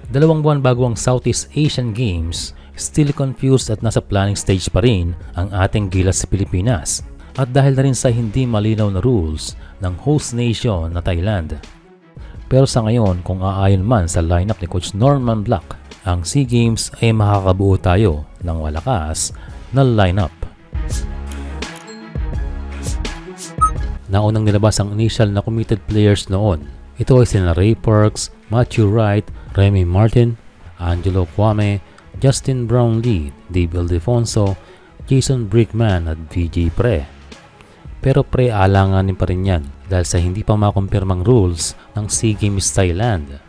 2 buwan bago ang Southeast Asian Games, still confused at nasa planning stage pa rin ang ating gilas sa Pilipinas. At dahil na rin sa hindi malinaw na rules ng host nation na Thailand. Pero sa ngayon, kung aayon man sa lineup ni Coach Norman Black, ang SEA Games ay makakabuo tayo ng malakas na lineup. Naunang nilabas ang initial na committed players noon. Ito ay sina Ray Parks, Matthew Wright, Remy Martin, Angelo Kwame, Justin Brownlee, Dave Ildefonso, Jason Brickman at VJ Pre. Pero pre-alanganin pa rin yan dahil sa hindi pa makumpirmang rules ng SEA Games Thailand.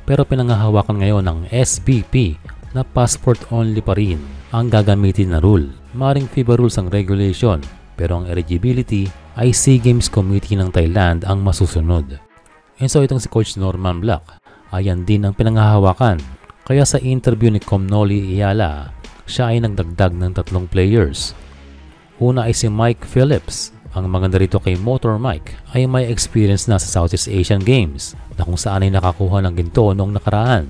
Pero pinanghahawakan ngayon ng SBP na passport only pa rin ang gagamitin na rule. Maring FIBA rules ang regulation pero ang eligibility ay SEA Games Committee ng Thailand ang masusunod. And so itong si Coach Norman Black, ayan din ang pinanghahawakan. Kaya sa interview ni Komnoli Iyala, siya ay nagdagdag ng 3 players. Una ay si Mike Phillips. Ang maganda rito kay Motor Mike ay may experience na sa Southeast Asian Games na kung saan ay nakakuha ng ginto noong nakaraan.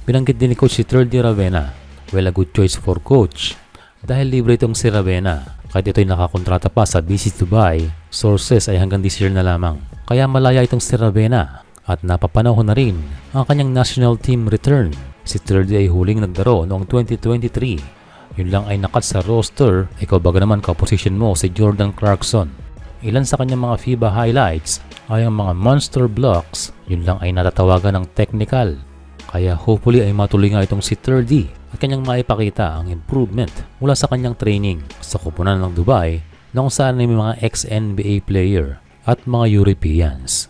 Binanggit din ni Coach si Thirdy Ravena. Well, a good choice for Coach. Dahil libre itong si Ravena. Kahit ito'y nakakontrata pa sa BC Dubai, sources ay hanggang this year na lamang. Kaya malaya itong si Ravena at napapanahon na rin ang kanyang national team return. Si Thirdy ay huling nagdaro noong 2023. Yun lang ay nakat sa roster. Ikaw baga naman ka-position mo si Jordan Clarkson. Ilan sa kanyang mga FIBA highlights ay ang mga monster blocks. Yun lang ay natatawagan ng technical. Kaya hopefully ay matuloy nga itong si Thirdy at kanyang maipakita ang improvement mula sa kanyang training sa koponan ng Dubai na kung saan ay may mga ex-NBA player at mga Europeans.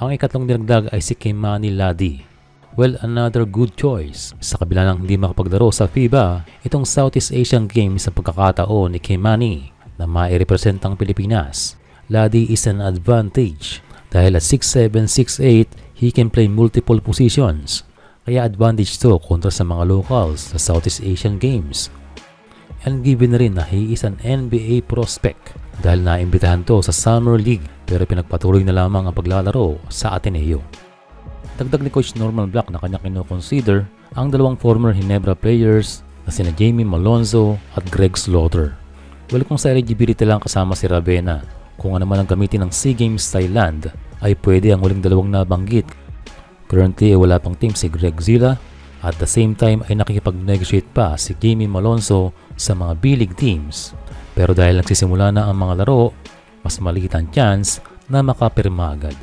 Ang ikatlong dinagdag ay si Kimani Ladi. Well, another good choice. Sa kabila ng hindi makapagdaro sa FIBA, itong Southeast Asian Games sa pagkakataon ni Kimani na mairepresent ang Pilipinas. Ladi is an advantage dahil at 6'7", 6'8", he can play multiple positions. Kaya advantage to kontra sa mga locals sa Southeast Asian Games. And given na rin na he is an NBA prospect dahil naimbitahan to sa Summer League pero pinagpatuloy na lamang ang paglalaro sa Ateneo. Dagdag ni Coach Norman Black na kanya kino-consider ang 2 former Ginebra players na sina Jamie Malonzo at Greg Slaughter. Well, kung sa eligibility lang kasama si Ravena, kung ano man ang gamitin ng SEA Games Thailand ay pwede ang huling 2 nabanggit. Currently ay wala pang team si Greg Zilla at the same time ay nakikipag-negotiate pa si Jamie Malonzo sa mga B-League teams. Pero dahil nagsisimula na ang mga laro, mas maliit ang chance na makapirma agad.